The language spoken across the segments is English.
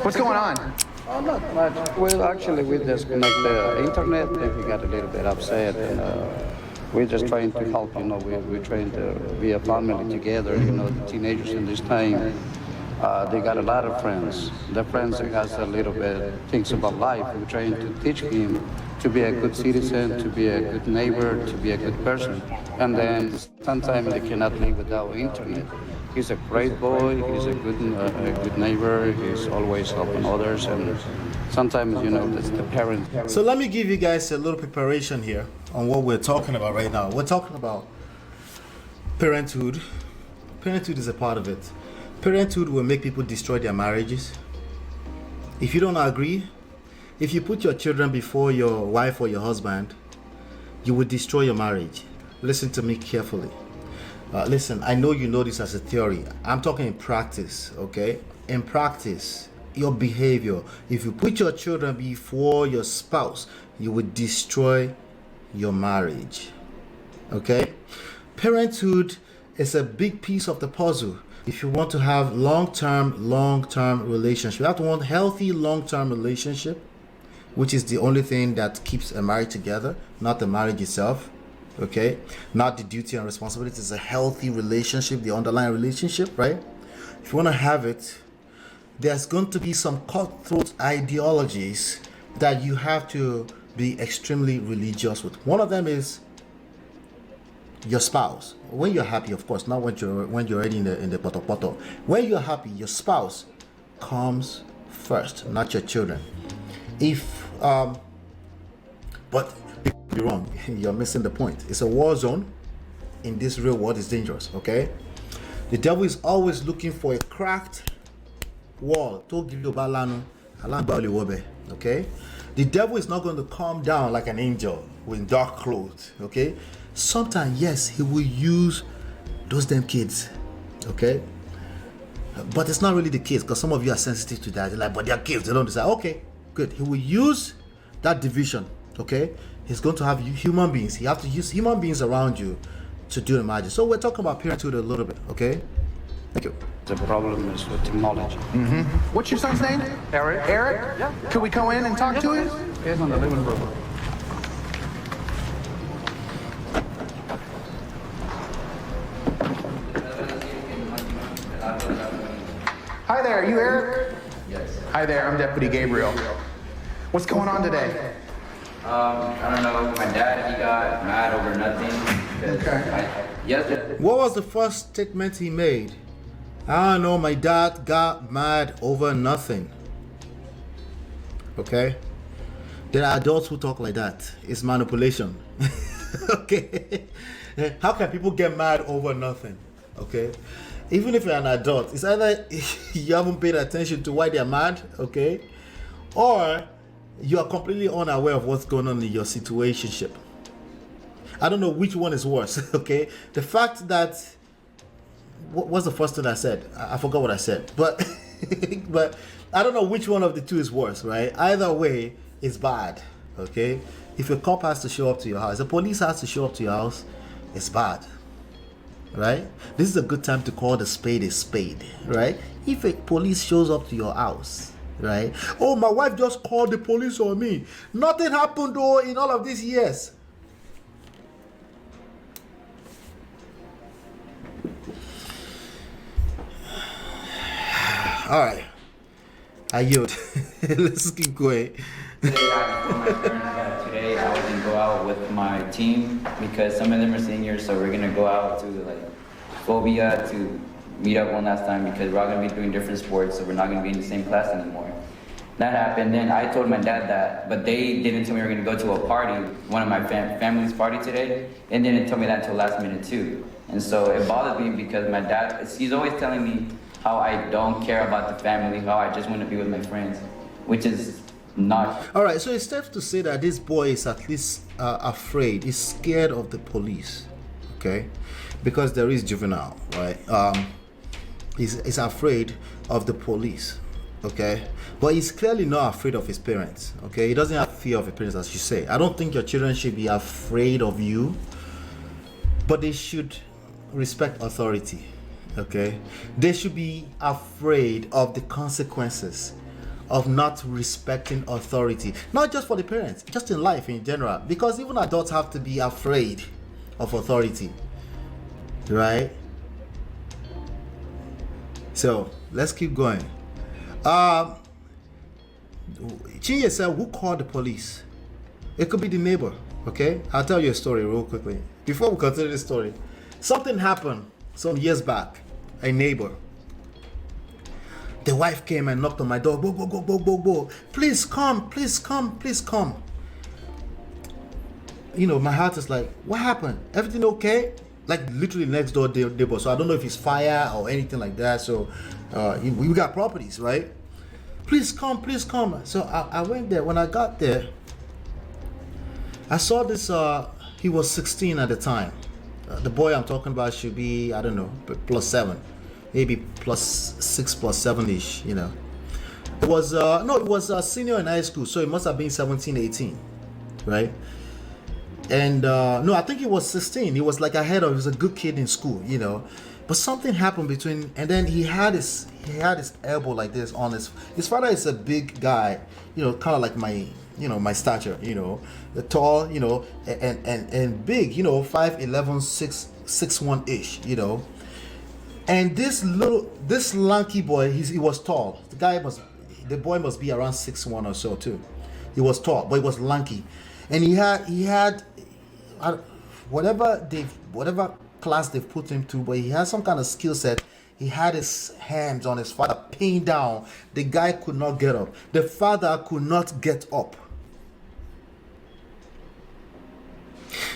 What's going on? Oh, not much. Well, actually, we disconnect the internet and we got a little bit upset. And we're just trying to help, we're trying to be a family together. The teenagers in this time, they got a lot of friends. The friends that has a little bit things about life. We're trying to teach him to be a good citizen, to be a good neighbor, to be a good person. And then sometimes they cannot live without internet. He's a great boy. He's a good neighbor. He's always helping others, and sometimes that's the parent. So let me give you guys a little preparation here on what we're talking about right now. We're talking about parenthood. Parenthood is a part of it. Parenthood will make people destroy their marriages. If you don't agree, if you put your children before your wife or your husband, you will destroy your marriage. Listen to me carefully. Listen, I know you know this as a theory. I'm talking in practice, okay? In practice, your behavior, if you put your children before your spouse, you will destroy your marriage, okay? Parenthood is a big piece of the puzzle. If you want to have long-term relationship, you have to want healthy long-term relationship, which is the only thing that keeps a marriage together, not the marriage itself. Okay, not the duty and responsibility. It's a healthy relationship, the underlying relationship, right? If you want to have it, there's going to be some cutthroat ideologies that you have to be extremely religious with. One of them is your spouse. When you're happy, of course, not when you're already in the poto poto. When you're happy, your spouse comes first, not your children. But you're wrong. You're missing the point. It's a war zone. In this real world, it's dangerous. Okay, the devil is always looking for a cracked wall. Okay, the devil is not going to come down like an angel with dark clothes. Okay, sometimes yes, he will use those damn kids. Okay, but it's not really the kids, because some of you are sensitive to that. You're like, but they're kids. They don't decide. Okay, good. He will use that division. Okay, he's going to have human beings. You have to use human beings around you to do the magic. So we're talking about parenthood a little bit. Okay, thank you. The problem is with technology. What's your son's name? Eric? Eric? Yeah. Could we go in and talk to him? He's on the living room. Hi there, you Eric? Yes. Hi there, I'm Deputy Gabriel. What's going on today? I don't know. My dad, he got mad over nothing. Okay. What was the first statement he made? I don't know, my dad got mad over nothing. Okay? There are adults who talk like that. It's manipulation. Okay? How can people get mad over nothing? Okay? Even if you're an adult, it's either you haven't paid attention to why they're mad, okay? Or you are completely unaware of what's going on in your situationship. I don't know which one is worse, okay? The fact that, what's the first thing I said? I forgot what I said, but but I don't know which one of the two is worse, right? Either way, it's bad, okay? If a cop has to show up to your house, the police has to show up to your house, it's bad, right? This is a good time to call the spade, right? If a police shows up to your house, right? Oh, my wife just called the police on me. Nothing happened though in all of these years. All right, I yield. Let's keep going. Today I was gonna go out with my team because some of them are seniors, so we're gonna go out to like Phobia to meet up one last time because we're all gonna be doing different sports, so we're not gonna be in the same class anymore. That happened. Then I told my dad that, but they didn't tell me we were gonna go to a party, one of my family's party today, and didn't tell me that until last minute too. And so it bothers me because my dad, he's always telling me how I don't care about the family, how I just want to be with my friends, which is not. All right, so it's safe to say that this boy is at least afraid, he's scared of the police, okay? Because there is juvenile, right? He's afraid of the police, okay? But he's clearly not afraid of his parents, okay? He doesn't have fear of his parents, as you say. I don't think your children should be afraid of you, but they should respect authority, okay? They should be afraid of the consequences of not respecting authority, not just for the parents, just in life in general, because even adults have to be afraid of authority, right? So let's keep going. Chinye said, who called the police? It could be the neighbor. Okay, I'll tell you a story real quickly before we continue this story. Something happened some years back. A neighbor, the wife came and knocked on my door. Go, go, go, go, go, go. Please come, please come, please come. You know, my heart is like, what happened? Everything okay? Like literally next door neighbor. So I don't know if it's fire or anything like that. So we got properties, right? Please come, please come. So I went there. When I got there, I saw this. He was 16 at the time. The boy I'm talking about should be, I don't know, +7, maybe +6, +7ish, you know. It was, no, it was a senior in high school, so it must have been 17, 18, right? And no, I think he was 16. He was like ahead of, he was a good kid in school, you know. But something happened between, and then he had his elbow like this on his father is a big guy, you know, kind of like my stature, you know, tall, you know, and big, you know, 5'11", 6'1" you know. And this lanky boy, he was tall. The boy must be around 6'1" or so too. He was tall, but he was lanky, and he had whatever class they've put him through, but he had some kind of skill set. He had his hands on his father, pinned down. The guy could not get up. The father could not get up.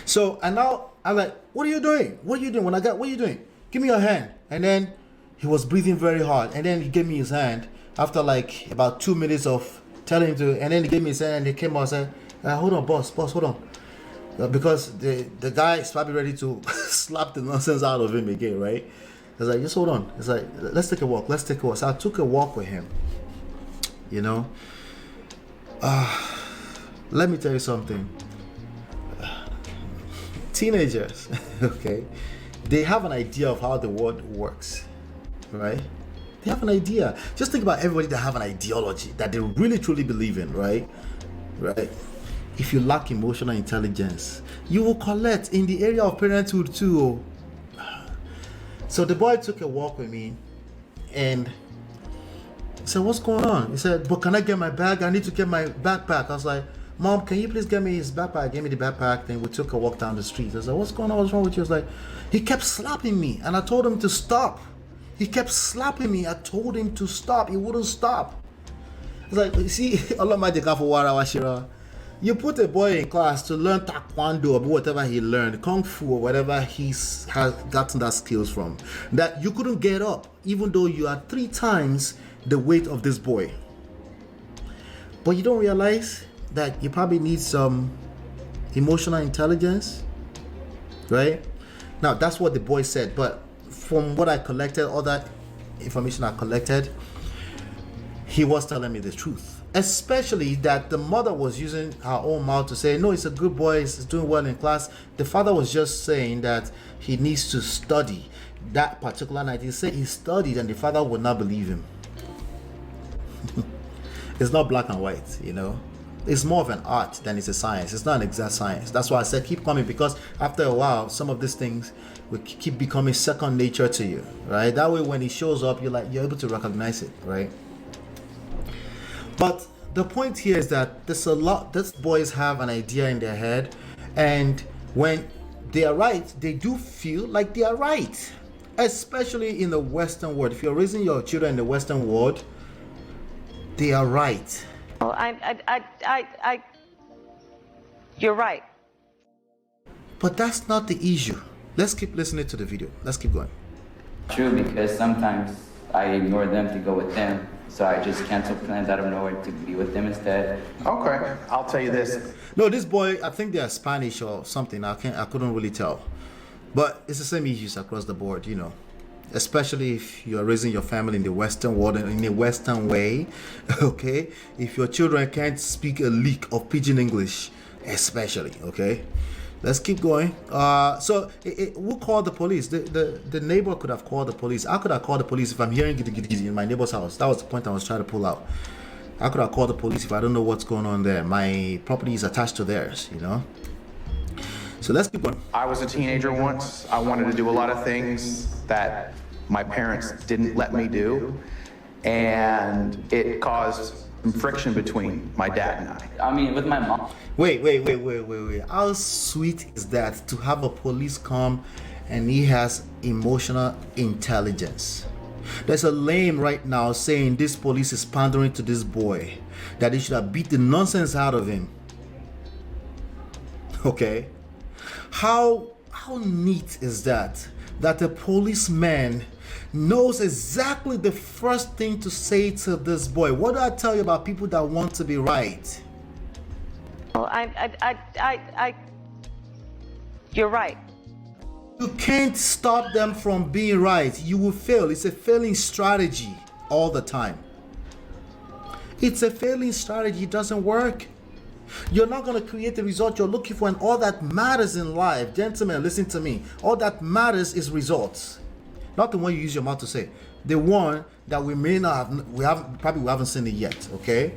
So, and now I'm like, what are you doing? What are you doing? What are you doing? Give me your hand. And then he was breathing very hard. And then he gave me his hand after like about 2 minutes of telling him to, and then he gave me his hand and he came out and said, hold on, boss, hold on. Because the guy is probably ready to slap the nonsense out of him again, right? I was like, just hold on. It's like, let's take a walk. So I took a walk with him, you know. Let me tell you something. Teenagers, okay, they have an idea of how the world works, right? They have an idea. Just think about everybody that have an ideology that they really truly believe in, right? If you lack emotional intelligence, you will collect in the area of parenthood too. So the boy took a walk with me and he said, what's going on? He said, but can I get my bag? I need to get my backpack. I was like, Mom, can you please get me his backpack? Gave me the backpack. Then we took a walk down the street. I was like, what's going on? What's wrong with you? I was like, he kept slapping me and I told him to stop. He kept slapping me. I told him to stop. He wouldn't stop. It's like, you see, you put a boy in class to learn taekwondo or whatever he learned, kung fu or whatever has gotten that skills from, that you couldn't get up, even though you are 3 times the weight of this boy. But you don't realize that you probably need some emotional intelligence, right? Now, that's what the boy said, but from what I collected, all that information I collected, he was telling me the truth. Especially that the mother was using her own mouth to say, no, he's a good boy, he's doing well in class. The father was just saying that he needs to study. That particular night, he said he studied and the father would not believe him. It's not black and white, you know. It's more of an art than it's a science. It's not an exact science. That's why I said keep coming, because after a while, some of these things will keep becoming second nature to you, right? That way, when he shows up, you're able to recognize it, right? But the point here is that these boys have an idea in their head, and when they are right, they do feel like they are right, especially in the Western world. If you're raising your children in the Western world, they are right. Well, you're right. But that's not the issue. Let's keep listening to the video. Let's keep going. True, because sometimes I ignore them to go with them. So I just cancel plans out of nowhere to be with them instead. Okay, I'll tell you this. No, this boy, I think they're Spanish or something. I couldn't really tell. But it's the same issues across the board, you know. Especially if you're raising your family in the Western world and in a Western way, okay? If your children can't speak a lick of pidgin English, especially, okay? Let's keep going. So who called the police? The neighbor could have called the police. I could have called the police if I'm hearing giddy giddy giddy in my neighbor's house. That was the point I was trying to pull out. I could have called the police if I don't know what's going on there. My property is attached to theirs, you know. So let's keep going. I was a teenager once. I wanted to do a lot of things that my parents didn't let me do, and it caused some friction between my dad and I. I mean, with my mom. Wait. How sweet is that to have a police come and he has emotional intelligence? There's a lame right now saying this police is pandering to this boy, that they should have beat the nonsense out of him. Okay? How neat is that? That a policeman knows exactly the first thing to say to this boy. What do I tell you about people that want to be right? Well, you're right. You can't stop them from being right. You will fail. It's a failing strategy all the time. It's a failing strategy. It doesn't work. You're not going to create the result you're looking for, and all that matters in life, gentlemen, listen to me. All that matters is results. Not the one you use your mouth to say. The one that we may not have, we haven't seen it yet, okay?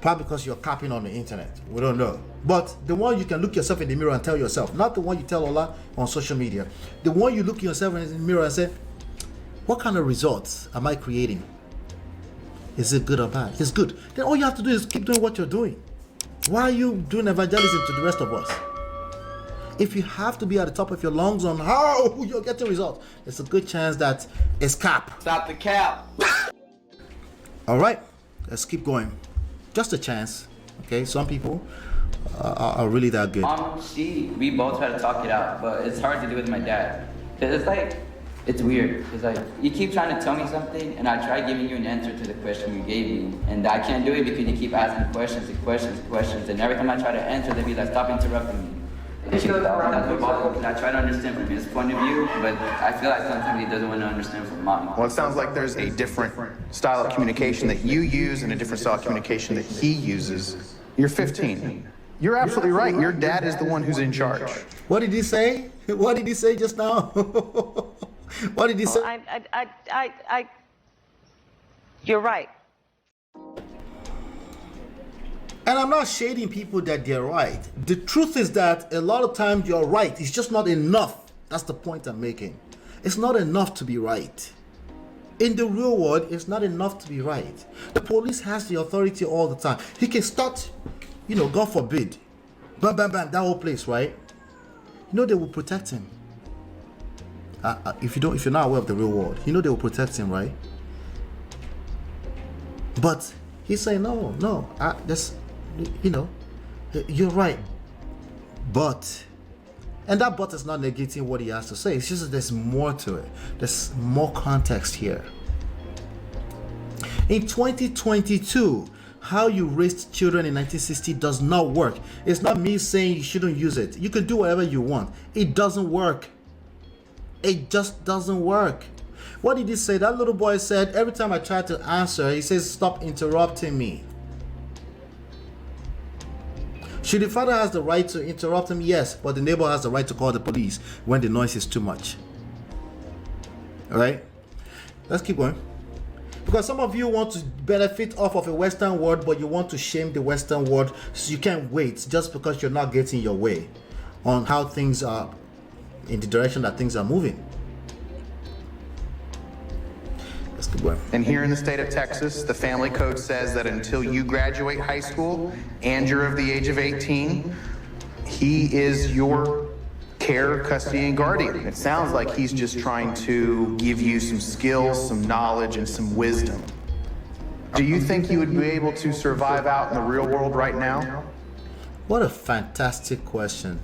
Probably because you're copying on the internet. We don't know. But the one you can look yourself in the mirror and tell yourself, not the one you tell Allah on social media. The one you look yourself in the mirror and say, what kind of results am I creating? Is it good or bad? It's good. Then all you have to do is keep doing what you're doing. Why are you doing evangelism to the rest of us? If you have to be at the top of your lungs on how you're getting results, there's a good chance that it's cap. Stop the cap. All right, let's keep going. Just a chance. Okay, some people are really that good. We both try to talk it out, but it's hard to do with my dad. Cause it's like, it's weird. It's like, you keep trying to tell me something, and I try giving you an answer to the question you gave me, and I can't do it because you keep asking questions, and every time I try to answer, they be like, stop interrupting me. That's what bothers me. I try to understand from his point of view, but I feel like sometimes he doesn't want to understand from mine. Well, it sounds like there's a different style of communication that you use and a different style of communication that he uses. You're 15. You're absolutely right. Your dad is the one who's in charge. What did he say? What did he say just now? What did he say? You're right. And I'm not shading people that they're right. The truth is that a lot of times you're right. It's just not enough. That's the point I'm making. It's not enough to be right. In the real world, it's not enough to be right. The police has the authority all the time. He can start, God forbid, bam, bam, bam, that whole place, right? They will protect him. If you're not aware of the real world, they will protect him, right? But he's saying, no, you're right. But, and that but is not negating what he has to say. It's just that there's more to it. There's more context here. In 2022, how you raised children in 1960 does not work. It's not me saying you shouldn't use it. You can do whatever you want. It doesn't work. It just doesn't work. What did he say? That little boy said, every time I try to answer, he says, stop interrupting me. Should the father has the right to interrupt him? Yes, but the neighbor has the right to call the police when the noise is too much. All right? Let's keep going. Because some of you want to benefit off of a Western world, but you want to shame the Western world, so you can't wait just because you're not getting your way on how things are in the direction that things are moving. Let's keep going. And here in the state of Texas, the family code says that until you graduate high school and you're of the age of 18, he is your care, custody, and guardian. It sounds like he's just trying to give you some skills, some knowledge, and some wisdom. Do you think you would be able to survive out in the real world right now? What a fantastic question.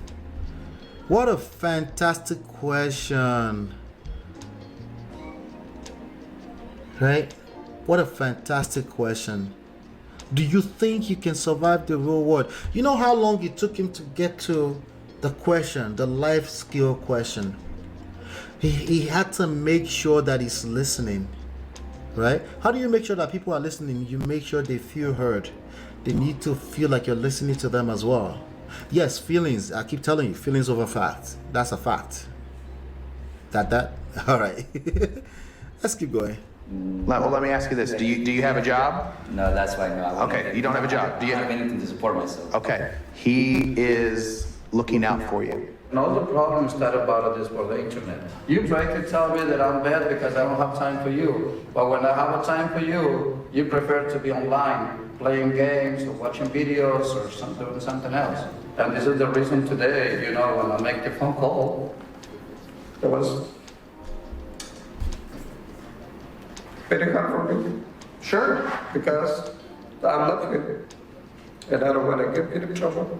What a fantastic question. Right? What a fantastic question. Do you think you can survive the real world? You know how long it took him to get to the question, the life skill question? He had to make sure that he's listening. Right? How do you make sure that people are listening? You make sure they feel heard. They need to feel like you're listening to them as well. Yes, feelings. I keep telling you, feelings over facts. That's a fact. All right. Let's keep going. Let me ask you this. Do you have a job? No, that's why no. I wouldn't Okay, get- you don't have a job. I Do you- don't have anything to support myself. Okay. He is looking out for you. And all the problems that about this for the internet. You try to tell me that I'm bad because I don't have time for you. But when I have a time for you, you prefer to be online, playing games or watching videos or doing something else. And this is the reason today, you know, when I make the phone call, it was very hard for me Sure. because I love him and I don't want to get him in trouble.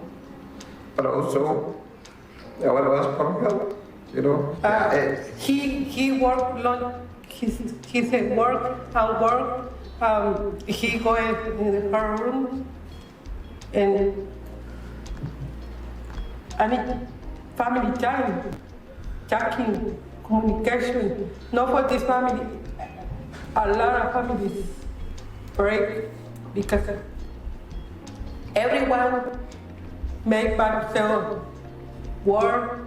But also, I want to ask for help, you know. He work long. He's at work. At work. He go in her room, and I need family time, talking, communication. Not for this family. A lot of families break because everyone make by themselves. Work,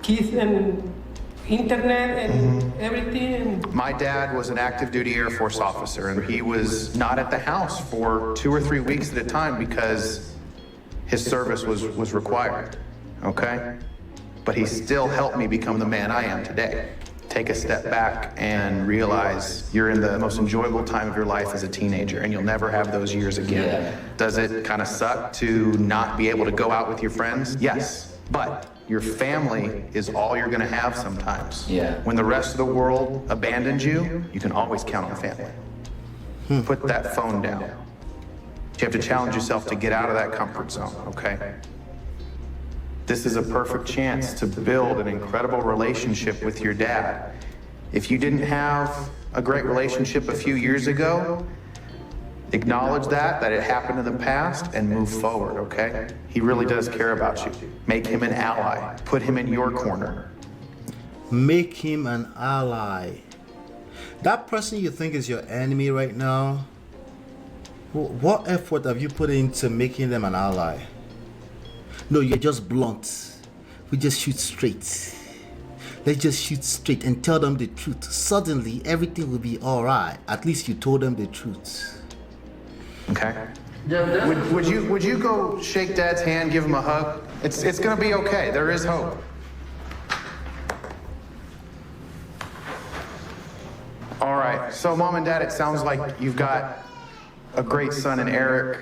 kids and internet and everything. My dad was an active duty Air Force officer, and he was not at the house for 2 or 3 weeks at a time because his service was required, okay? But he still helped me become the man I am today. Take a step back and realize you're in the most enjoyable time of your life as a teenager, and you'll never have those years again. Yeah. Does it kind of suck to not be able to go out with your friends? Yes, but your family is all you're gonna have sometimes. Yeah. When the rest of the world abandons you, you can always count on family. Put that phone down. You have to challenge yourself to get out of that comfort zone, okay? This is a perfect chance to build an incredible relationship with your dad. If you didn't have a great relationship a few years ago, acknowledge that it happened in the past and move forward, okay? He really does care about you. Make him an ally. Put him in your corner. Make him an ally. That person you think is your enemy right now, what effort have you put into making them an ally? No, you're just blunt. We just shoot straight. Let's just shoot straight and tell them the truth. Suddenly, everything will be all right. At least you told them the truth. Okay? Would you go shake Dad's hand, give him a hug? It's gonna be okay. There is hope. All right. So, Mom and Dad, it sounds like you've got a great son in Eric,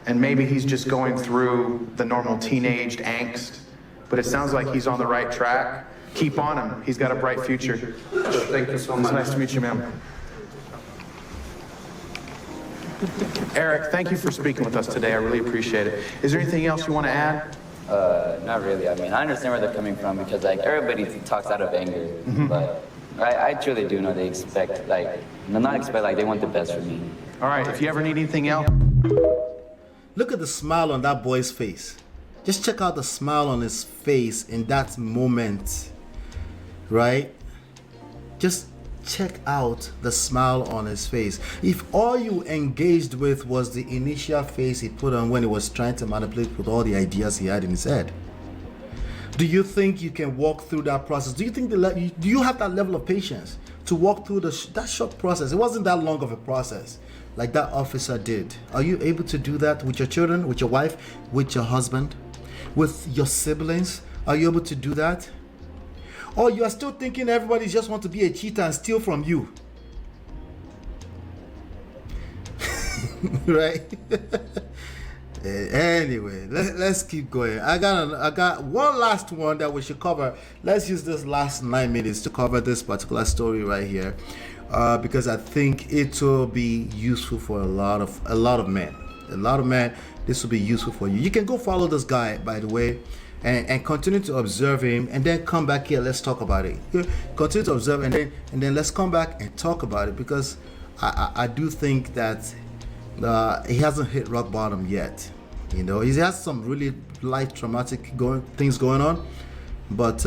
and maybe he's just going through the normal teenage angst, but it sounds like he's on the right track. Keep on him. He's got a bright future. Thank you so It's much. nice to meet you, ma'am. Eric, thank you for speaking with us today. I really appreciate it. Is there anything else you want to add? Not really. I mean, I understand where they're coming from because like everybody talks out of anger, but I truly do know they expect like, not expect like they want the best for me. All right. If you ever need anything else. Look at the smile on that boy's face. Just check out the smile on his face in that moment, right? Just check out the smile on his face. If all you engaged with was the initial face he put on when he was trying to manipulate with all the ideas he had in his head, do you think you can walk through that process? Do you think do you have that level of patience to walk through that short process? It wasn't that long of a process like that officer did. Are you able to do that with your children, with your wife, with your husband, with your siblings? Are you able to do that? Or you are still thinking everybody just want to be a cheater and steal from you? Right? Anyway, let's keep going. I got one last one that we should cover. Let's use this last 9 minutes to cover this particular story right here, because I think it will be useful for a lot of men. This will be useful for you. You can go follow this guy, by the way, and continue to observe him, and then come back here. Let's talk about it. Continue to observe, and then let's come back and talk about it, because I do think that he hasn't hit rock bottom yet. You know, he has some really life traumatic things going on, but